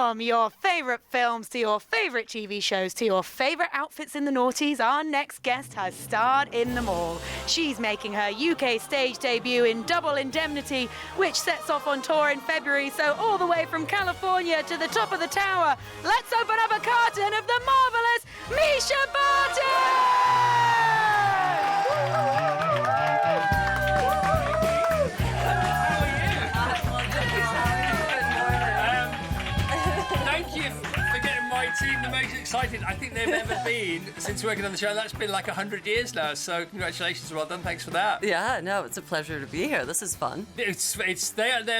From your favourite films to your favourite TV shows to your favourite outfits in the noughties, our next guest has starred in them all. She's making her UK stage debut in Double Indemnity, which sets off on tour in February, so all the way from California to the top of the tower, let's open up a carton of the marvellous Misha Barton! Team the most excited I think they've ever been since working on the show. That's been like 100 years now, so congratulations, well done, thanks for that. Yeah, no, it's a pleasure to be here. This is fun. They're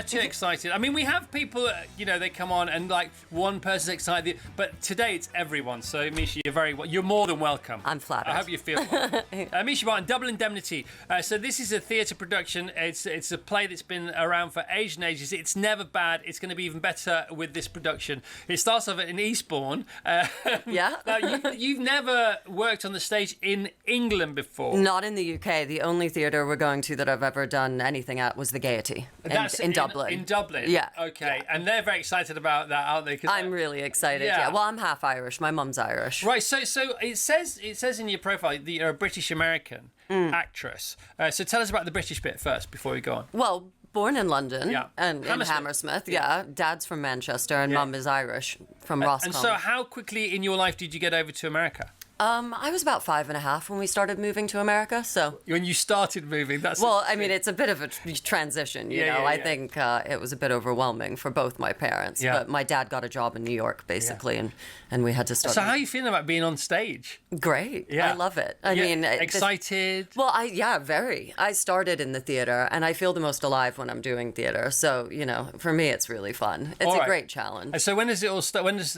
too excited. I mean, we have people, they come on and like one person's excited, but today it's everyone. So Misha, you're more than welcome. I'm flattered. I hope you feel well. Misha Barton, Double Indemnity. So this is a theatre production. It's a play that's been around for ages and ages. It's never bad. It's going to be even better with this production. It starts off in Eastbourne. Yeah. Now, you've never worked on the stage in England before. Not in the UK. The only theatre we're going to that I've ever done anything at was the Gaiety in Dublin. In Dublin? Yeah. Okay. Yeah. And they're very excited about that, aren't they? I'm really excited, yeah. Well, I'm half Irish. My mum's Irish. Right, so it says in your profile that you're a British-American actress. So tell us about the British bit first before we go on. Well, born in London and in Hammersmith. Hammersmith, yeah. Dad's from Manchester and mum is Irish from Roscommon. And so how quickly in your life did you get over to America? I was about 5.5 when we started moving to America, so... When you started moving, that's... Well, I mean, it's a bit of a transition, you know. I think it was a bit overwhelming for both my parents, but my dad got a job in New York, basically, and we had to start... So how are you feeling about being on stage? Great. Yeah. I love it. I mean... Excited? Very. I started in the theatre, and I feel the most alive when I'm doing theatre, so, for me, it's really fun. It's a great challenge. And so when does it all start? When does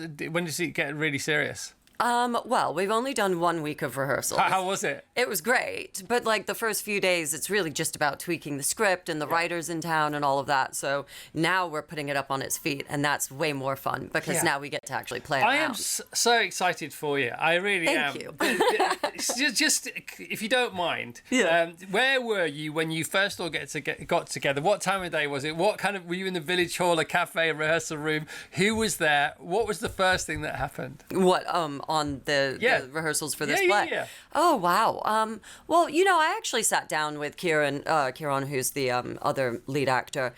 it get really serious? Well, we've only done 1 week of rehearsals. How was it? It was great, but like the first few days, it's really just about tweaking the script and the writers in town and all of that. So now we're putting it up on its feet, and that's way more fun because now we get to actually play around. I am so excited for you. I really am. Thank you. just if you don't mind, where were you when you first all got together? What time of day was it? What kind of were you in the village hall, a cafe, a rehearsal room? Who was there? What was the first thing that happened? What on the rehearsals for this play? Yeah. Oh, wow. Well, I actually sat down with Kieran, who's the other lead actor,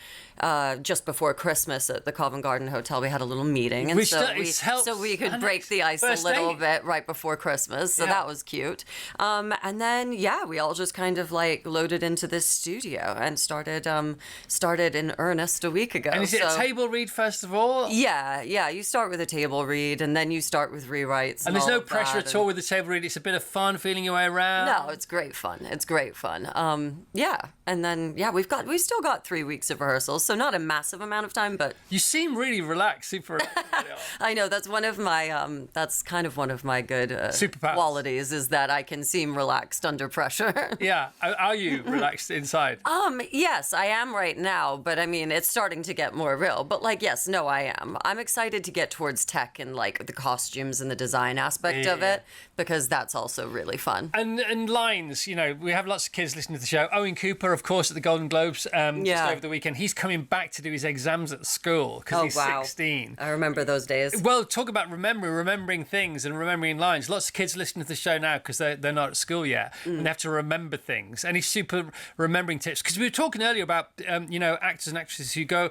just before Christmas at the Covent Garden Hotel. We had a little meeting, and so we could break the ice a little bit right before Christmas. So that was cute. And then we all just kind of like loaded into this studio and started in earnest a week ago. And is it a table read first of all? Yeah. You start with a table read, and then you start with rewrites. And there's no pressure at all with the table read. It's a bit of fun feeling your way around. No, it's great fun. And then we've still got 3 weeks of rehearsals, so not a massive amount of time, but you seem really relaxed, super. I know that's one of my that's kind of one of my good superpowers qualities is that I can seem relaxed under pressure. Yeah, are you relaxed inside? Yes, I am right now, but I mean it's starting to get more real. But I am. I'm excited to get towards tech and like the costumes and the design aspect of it because that's also really fun. And lines, we have lots of kids listening to the show. Owen Cooper, of course, at the Golden Globes just over the weekend. He's coming back to do his exams at school because he's 16. I remember those days. Well, talk about remembering things and remembering lines. Lots of kids listening to the show now because they're not at school yet and they have to remember things. And he's super remembering tips because we were talking earlier about actors and actresses who go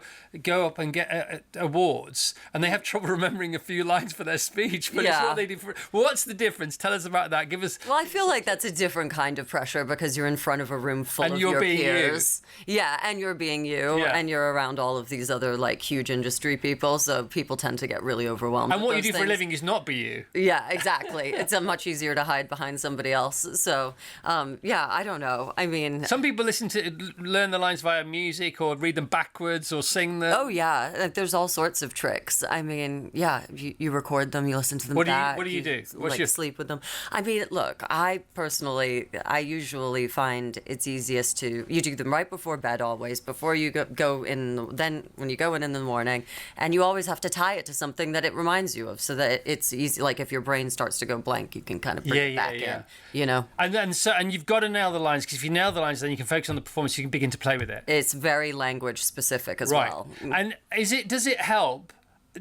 up and get awards and they have trouble remembering a few lines for their speech. But it's what they do. What's the difference? Tell us about that. Give us. Well, I feel like that's a different kind of pressure because you're in front of a room full of your peers. Yeah, and you're being you, and you're around all of these other like huge industry people. So people tend to get really overwhelmed. And what you do for a living is not be you. Yeah, exactly. It's much easier to hide behind somebody else. So, I don't know. I mean, some people learn the lines via music or read them backwards or sing them. Oh yeah, there's all sorts of tricks. I mean, you record them, you listen to them back. What do you do? Sleep with them. I mean, look, I usually find it's easiest you do them right before bed always, before you go in, then when you go in the morning, and you always have to tie it to something that it reminds you of so that it's easy, like if your brain starts to go blank, you can kind of bring it back in, And you've got to nail the lines, because if you nail the lines, then you can focus on the performance, you can begin to play with it. It's very language specific as well. And does it help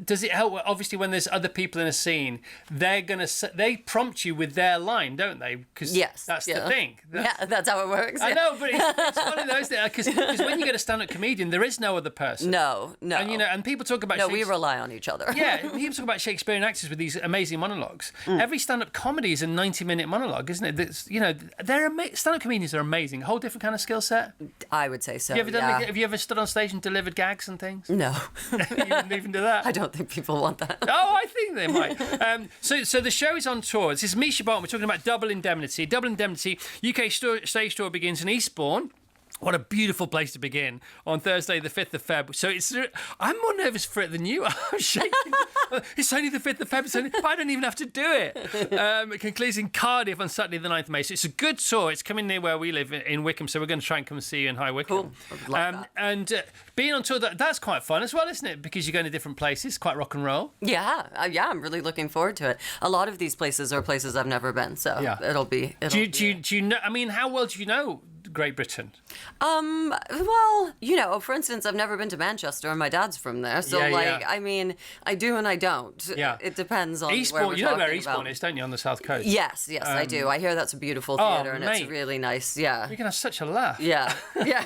does it help? Obviously, when there's other people in a scene, they prompt you with their line, don't they? Because that's the thing. That's how it works. I know, but it's one of those things, because when you get a stand-up comedian, there is no other person. No. And and people talk about we rely on each other. Yeah, people talk about Shakespearean actors with these amazing monologues. Every stand-up comedy is a 90-minute monologue, isn't it? That's, stand-up comedians are amazing. A whole different kind of skill set. I would say so. Have you ever stood on stage and delivered gags and things? No. You wouldn't even do that. I don't think people want that. Oh, I think they might. So the show is on tour. This is Mischa Barton. We're talking about Double Indemnity. Double Indemnity UK stage tour begins in Eastbourne. What a beautiful place to begin on Thursday, the 5th of Feb. So I'm more nervous for it than you. I'm shaking. It's only the 5th of Feb. I don't even have to do it. It concludes in Cardiff on Saturday, the 9th of May. So it's a good tour. It's coming near where we live in Wickham. So we're going to try and come and see you in High Wycombe. Cool. Love that. And being on tour, that's quite fun as well, isn't it? Because you're going to different places. Quite rock and roll. Yeah. I'm really looking forward to it. A lot of these places are places I've never been. So it'll be. Do you know? I mean, how well do you know Great Britain? Well, for instance, I've never been to Manchester, and my dad's from there. So, I mean, I do and I don't. Yeah. It depends on Eastbourne, where we're talking where Eastbourne is, don't you, on the south coast? Yes, I do. I hear that's a beautiful theatre, and mate. it's really nice. Yeah. You're going to have such a laugh. Yeah,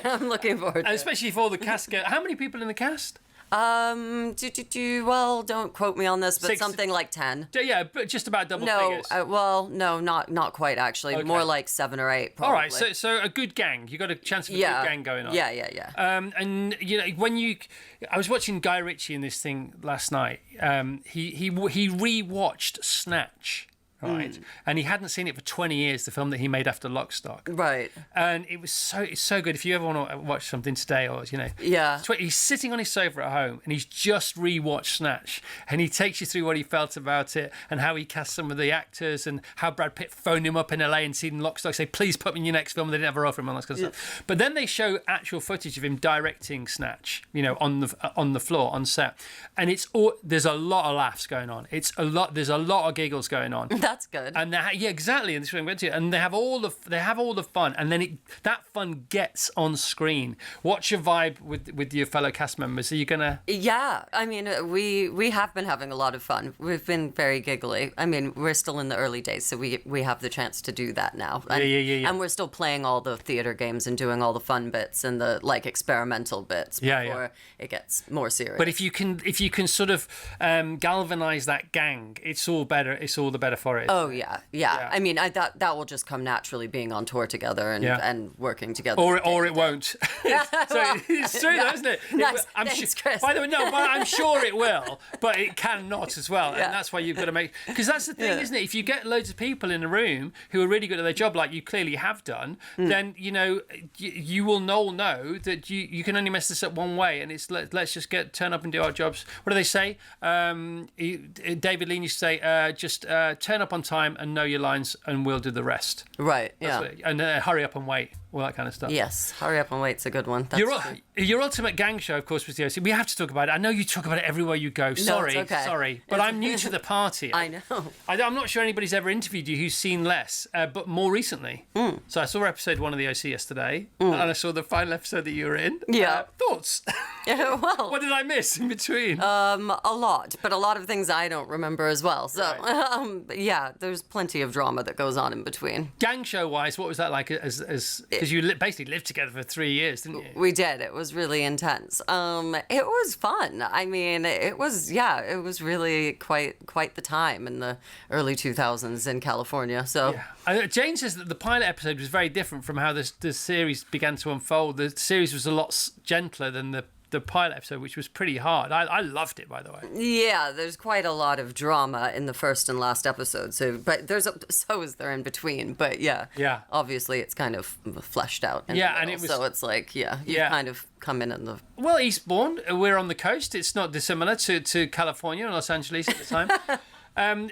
I'm looking forward to it. And especially if all the cast go... How many people in the cast? Well, don't quote me on this, but something like 10. Yeah, but just about double figures. No, not quite actually. Okay. More like 7 or 8, probably. All right, so a good gang. You got a chance of a good gang going on. Yeah. And I was watching Guy Ritchie in this thing last night. He re-watched Snatch. Right, and he hadn't seen it for 20 years. The film that he made after Lock, Stock. Right, and it's so good. If you ever want to watch something today, or he's sitting on his sofa at home and he's just rewatched Snatch, and he takes you through what he felt about it and how he cast some of the actors and how Brad Pitt phoned him up in LA and seen Lock, Stock, say please put me in your next film. They didn't have a role for him, all that kind of stuff. But then they show actual footage of him directing Snatch, on the floor on set, and there's a lot of laughs going on. There's a lot of giggles going on. That's good. And exactly. And this is what I'm going to. And they have all the fun, and then that fun gets on screen. What's your vibe with your fellow cast members? Are you gonna? Yeah, I mean, we have been having a lot of fun. We've been very giggly. I mean, we're still in the early days, so we have the chance to do that now. And, And we're still playing all the theater games and doing all the fun bits and the experimental bits before it gets more serious. But if you can sort of galvanize that gang, it's all better. It's all the better for it. Oh yeah. I mean, that will just come naturally being on tour together and working together. Or it won't. So it's true, though, isn't it? Nice. Thanks, Chris. By the way, no, but I'm sure it will, but it cannot as well, and that's why you've got to make. Because that's the thing, isn't it? If you get loads of people in a room who are really good at their job, like you clearly have done, then you will know that you can only mess this up one way, and it's let's just turn up and do our jobs. What do they say? David Lean used to say, just turn up on time and know your lines, and we'll do the rest. Right. And hurry up and wait, all that kind of stuff. Yes, hurry up and wait's a good one. Your ultimate gang show, of course, was the OC. We have to talk about it. I know you talk about it everywhere you go. Sorry, no, it's okay. Sorry, but I'm new to the party. I know. I'm not sure anybody's ever interviewed you who's seen less, but more recently. So I saw episode 1 of the OC yesterday, and I saw the final episode that you were in. Yeah. Thoughts? Well, what did I miss in between? A lot, but a lot of things I don't remember as well. So, there's plenty of drama that goes on in between. Gang show wise, what was that like? Because you basically lived together for 3 years, didn't you? We did. It was really intense. It was fun. I mean, it was really quite the time in the early 2000s in California. So Jane says that the pilot episode was very different from how the series began to unfold. The series was a lot gentler than the pilot episode, which was pretty hard. I loved it, by the way. Yeah, there's quite a lot of drama in the first and last episode. So is there in between. But obviously it's kind of fleshed out. And it was. So it's like you kind of come in the. Well, Eastbourne, we're on the coast. It's not dissimilar to California and Los Angeles at the time.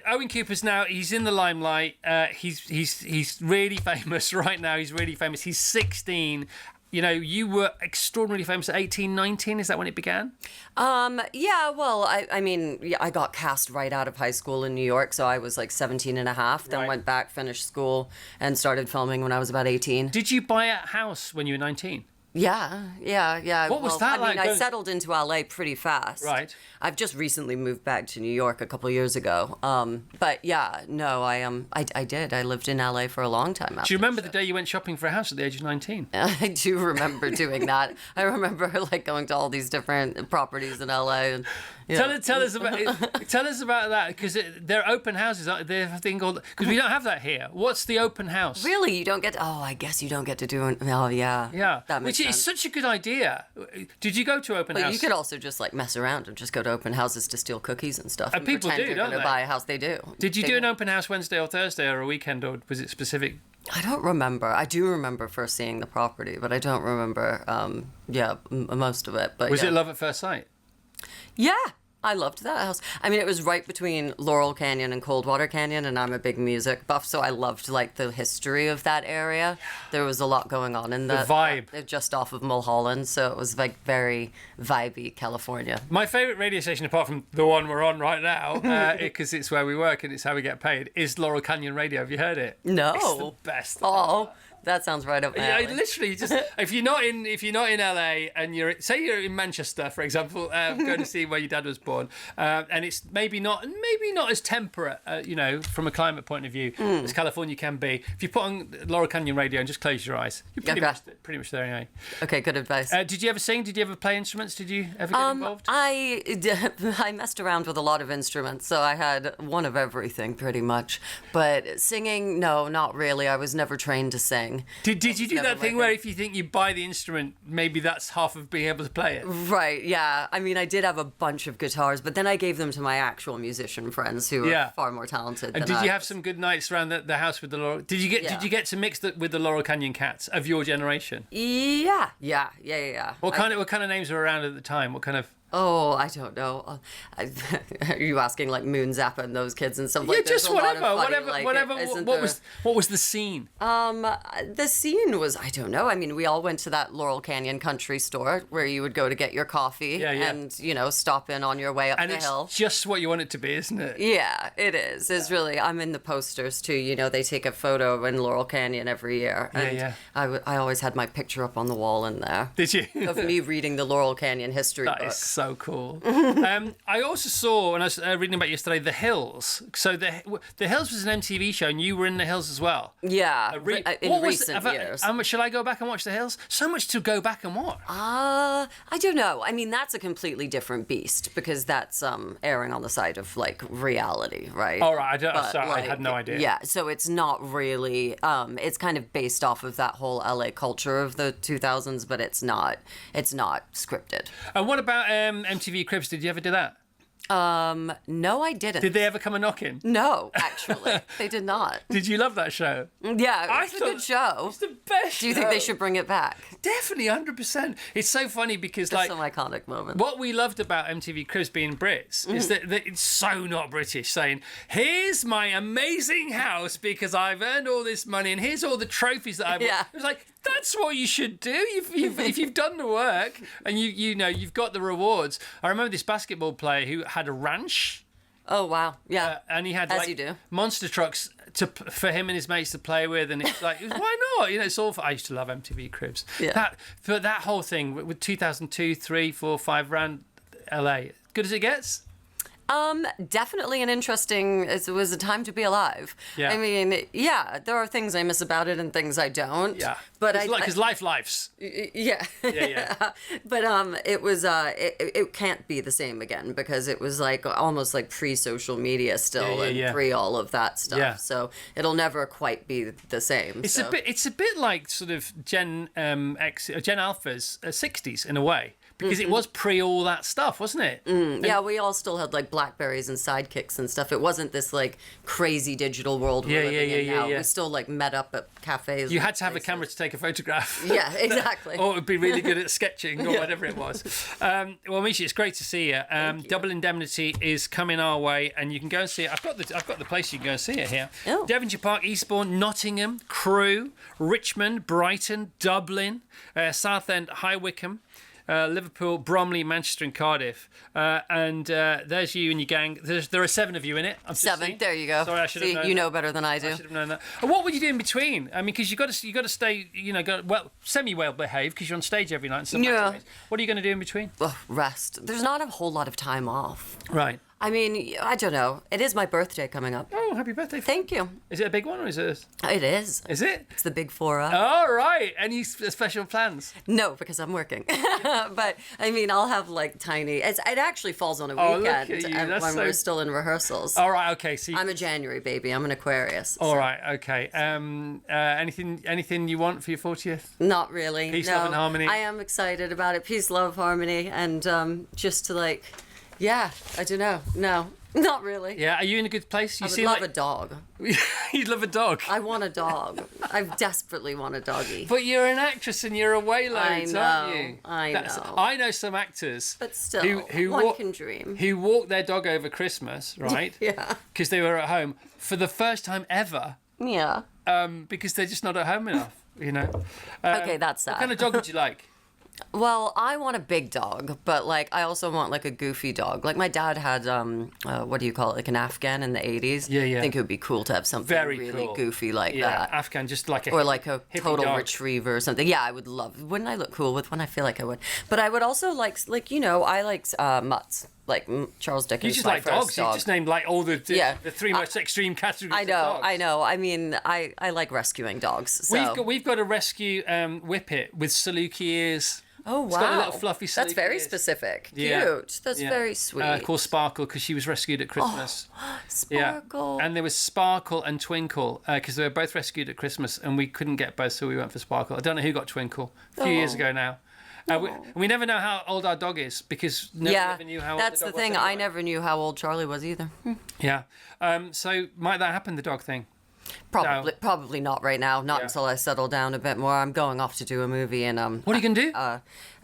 Owen Cooper's now, he's in the limelight. He's really famous right now. He's really famous. He's 16. You were extraordinarily famous at 18, 19. Is that when it began? Well, I mean, I got cast right out of high school in New York, so I was like 17 and a half. Then went back, finished school, and started filming when I was about 18. Did you buy a house when you were 19? Yeah. What was that like? I mean, I settled into LA pretty fast. Right. I've just recently moved back to New York a couple years ago. But yeah, no, I did. I lived in LA for a long time. Do you remember the day you went shopping for a house at the age of 19? I do remember doing that. I remember like going to all these different properties in LA. And, Tell us about that, because they're open houses. They're a thing called, because we don't have that here. What's the open house? Really, you don't get? I guess you don't get to do it. Oh yeah. Yeah, that makes which sense. is such a good idea. Did you go to open house? You could also just like mess around and just go to open houses to steal cookies and stuff. And people pretend do, you're don't gonna they? buy a house. They do. Did you do an open house Wednesday or Thursday or a weekend, or was it specific? I don't remember. I do remember first seeing the property, but I don't remember. Most of it. But Was it love at first sight? Yeah. I loved that house. I mean, it was right between Laurel Canyon and Coldwater Canyon, and I'm a big music buff, so I loved like the history of that area. There was a lot going on in that. The vibe. Just off of Mulholland, so it was like very vibey California. My favourite radio station, apart from the one we're on right now, because it's where we work and it's how we get paid, is Laurel Canyon Radio. Have you heard it? No. It's the best. Oh. That sounds right up my alley. Yeah, literally, just if you're not in LA and you're in Manchester, for example, going to see where your dad was born, and it's maybe not as temperate, from a climate point of view as California can be. If you put on Laurel Canyon Radio and just close your eyes, you're pretty much there anyway. Okay, good advice. Did you ever sing? Did you ever play instruments? Did you ever get involved? I messed around with a lot of instruments, so I had one of everything pretty much. But singing, no, not really. I was never trained to sing. Did you do that thing where if you think you buy the instrument, maybe that's half of being able to play it? Right, yeah. I mean, I did have a bunch of guitars, but then I gave them to my actual musician friends who are far more talented and than I. Did you have some good nights around the house with the Laurel? Did you get to mix with the Laurel Canyon cats of your generation? Yeah. What kind of names were around at the time? What kind of... Oh, I don't know. Are you asking like Moon Zappa and those kids and stuff like that? Yeah, just whatever. What was the scene? The scene was, I don't know. I mean, we all went to that Laurel Canyon country store where you would go to get your coffee and, stop in on your way up the hill. It's just what you want it to be, isn't it? Yeah, it is. It's really, I'm in the posters too. They take a photo in Laurel Canyon every year. And I always had my picture up on the wall in there. Did you? Of me reading the Laurel Canyon history book. That is so cool. I also saw, when I was reading about yesterday, The Hills. So The Hills was an MTV show, and you were in The Hills as well. Yeah, in recent years. Shall I go back and watch The Hills? So much to go back and watch. I don't know. I mean, that's a completely different beast because that's airing on the side of like reality, right? All right, I had no idea. Yeah, so it's not really. It's kind of based off of that whole LA culture of the 2000s, but it's not scripted. And what about MTV Cribs? Did you ever do that? No, I didn't. Did they ever come a knocking? No, actually, they did not. Did you love that show? Yeah, it's a good show. It's the best. Do you think they should bring it back? Definitely, 100%. It's so funny because It's some iconic moment. What we loved about MTV Cribs being Brits is that it's so not British, saying, "Here's my amazing house because I've earned all this money, and here's all the trophies that I've." Yeah. It was like, that's what you should do. If you've done the work and you've got the rewards. I remember this basketball player who had a ranch. Oh wow, yeah. And he had you do. monster trucks for him and his mates to play with, and it's like, why not? It's all. I used to love MTV Cribs. Yeah. That whole thing with 2002, 3, 4, 5 round LA, good as it gets. Definitely an interesting. It was a time to be alive. Yeah. I mean, yeah, there are things I miss about it and things I don't. Yeah. But because lives. Yeah. Yeah. But it was it can't be the same again because it was like almost like pre-social media still and pre all of that stuff. Yeah. So it'll never quite be the same. It's a bit like sort of Gen Alpha's 60s in a way. Because it was pre all that stuff, wasn't it? Yeah, we all still had like Blackberries and Sidekicks and stuff. It wasn't this like crazy digital world we're living in now. We still like met up at cafes. You had to have a camera to take a photograph. Yeah, exactly. Or be really good at sketching or whatever it was. Well, Misha, it's great to see you. Double Indemnity is coming our way, and you can go and see it. I've got the place you can go and see it here. Oh. Devonshire Park, Eastbourne, Nottingham, Crewe, Richmond, Brighton, Dublin, Southend, High Wycombe. Liverpool, Bromley, Manchester, and Cardiff. And there's you and your gang. There are 7 of you in it. I'm 7. There you go. Sorry, I should have known. You know better than I do. I should have known that. And what would you do in between? I mean, because you got to stay, semi-well behaved because you're on stage every night. And stuff. Yeah. What are you going to do in between? Ugh, rest. There's not a whole lot of time off. Right. I mean, I don't know. It is my birthday coming up. Oh, happy birthday. Thank you. Is it a big one or is it? It is. Is it? It's the big 4-0. All right. Any special plans? No, because I'm working. But, I mean, I'll have, like, tiny... It actually falls on a Oh, weekend look at you. That's when so... we're still in rehearsals. All right, okay. So I'm a January baby. I'm an Aquarius. All right, okay. Anything you want for your 40th? Not really. Peace, no. love, and harmony? I am excited about it. Peace, love, harmony. And just to, like... Yeah, I don't know. No. Not really. Yeah, are you in a good place? I would love a dog. You'd love a dog. I want a dog. I desperately want a doggy. But you're an actress and you're away loads, aren't you? I know. I know some actors. But still, one can dream. Who walked their dog over Christmas, right? Yeah. Because they were at home for the first time ever. Yeah. Because they're just not at home enough, Okay, that's sad. What kind of dog would you like? Well, I want a big dog, but like I also want like a goofy dog. Like my dad had what do you call it? Like an Afghan in the 80s. Yeah. I think it would be cool to have something Very really cool. goofy like Yeah, that. Afghan, just like a or like a total dog. retriever or something. Yeah, I would love. Wouldn't I look cool with one? I feel like I would. But I would also like I like mutts. Like Charles Dickens. You just my like first dogs. dog. You just named like all the 3 most extreme categories. I know, of dogs. I know. I mean, I like rescuing dogs. So. We've got to rescue Whippet with Saluki ears. Oh, wow. It's got a little fluffy That's Saluki very ears. specific. Yeah. Cute. That's very sweet. Called Sparkle because she was rescued at Christmas. Sparkle. Yeah. And there was Sparkle and Twinkle because they were both rescued at Christmas and we couldn't get both, so we went for Sparkle. I don't know who got Twinkle. A few years ago now. We never know how old our dog is because nobody ever knew how old that's the dog the thing. was. I never knew how old Charlie was either. Yeah. So might that happen, the dog thing? Probably not right now. Not until I settle down a bit more. I'm going off to do a movie and What are you gonna do?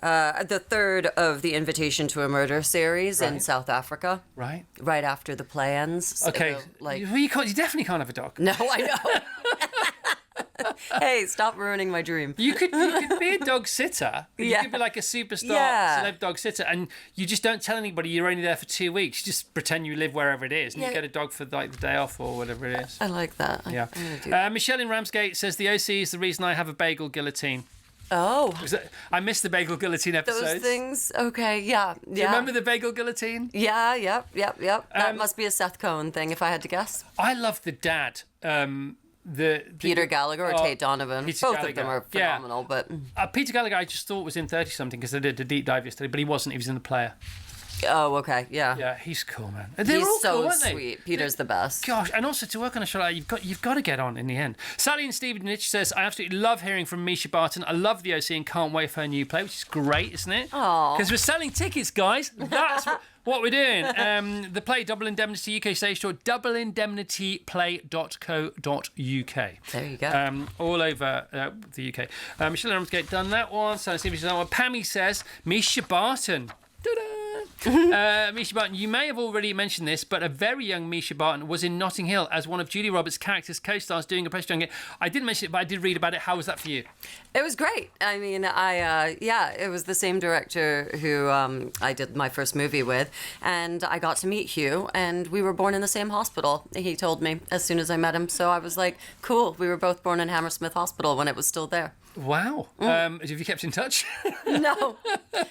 the 3rd of the Invitation to a Murder series in South Africa. Right. Right after the play ends. So, Okay. You definitely can't have a dog. No, I know. Hey, stop ruining my dream. You could be a dog sitter. You could be like a superstar celeb dog sitter, and you just don't tell anybody you're only there for 2 weeks. You just pretend you live wherever it is, and you get a dog for like the day off or whatever it is. I like that. Yeah. I'm gonna do that. Michelle in Ramsgate says the OC is the reason I have a bagel guillotine. Oh. I missed the bagel guillotine episodes. Those things. Okay. Yeah. Do you remember the bagel guillotine? Yeah. Yep. That must be a Seth Cohen thing, if I had to guess. I love the dad. Peter Gallagher or Tate Donovan. Peter Both Gallagher. of them are phenomenal, but... Peter Gallagher I just thought was in 30-something because I did a deep dive yesterday, but he wasn't. He was in The Player. Oh, okay, yeah. Yeah, he's cool, man. They're He's all so cool, aren't they? sweet. Peter's the best. Gosh, and also to work on a show like that, you've got to get on in the end. Sally in Stevenage says, I absolutely love hearing from Misha Barton. I love the OC and can't wait for her new play, which is great, isn't it? Aww. Because we're selling tickets, guys. That's what we're doing. The play Double Indemnity UK Stage Tour, double-indemnityplay.co.uk. There you go. All over the UK. Michelle Ramsgate done that one. Sally in Stevenage done that one. Pammy says, Misha Barton. Ta-da! Misha Barton, you may have already mentioned this, but a very young Misha Barton was in Notting Hill as one of Julie Roberts' character's co-stars doing a press junket. I didn't mention it, but I did read about it. How was that for you? It was great. I mean, it was the same director who I did my first movie with, and I got to meet Hugh, and we were born in the same hospital. He told me as soon as I met him, so I was like, cool. We were both born in Hammersmith Hospital when it was still there. Wow. Have you kept in touch?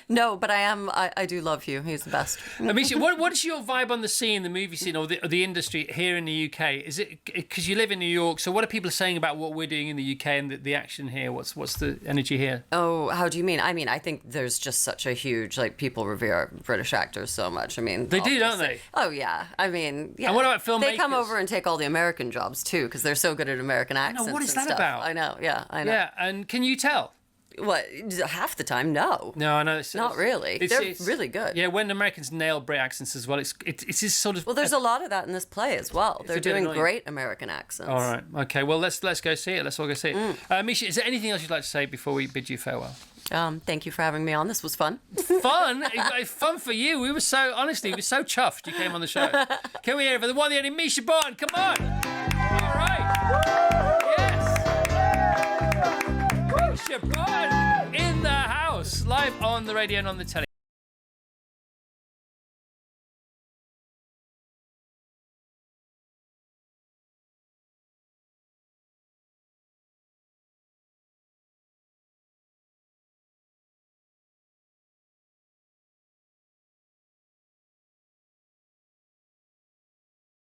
No, but I do love Hugh. He's the best. Misha, what is your vibe on the scene, the movie scene, or the industry here in the UK? Is it because you live in New York? So what are people saying about what we're doing in the UK and the action here? What's the energy here? Oh, how do you mean? I mean, I think there's just such a huge, people revere British actors so much. I mean, they do, don't they? Oh yeah. I mean, yeah. And what about filmmakers? They come over and take all the American jobs too because they're so good at American accents. What is and that stuff. about? I know. Yeah, I know. Yeah, and can you tell? What, half the time, no. No, I know. Not really. They're really good. Yeah, when Americans nail Brit accents as well, it's just sort of... Well, there's a lot of that in this play as well. They're doing annoying. great American accents. All right. Okay, well, let's go see it. Let's all go see it. Misha, is there anything else you'd like to say before we bid you farewell? Thank you for having me on. This was fun. Fun? Fun for you. We were so chuffed you came on the show. Can we hear it for the one, the only Misha Barton? Come on. All right. Yes. Misha Barton in the house. live on the radio and on the telly.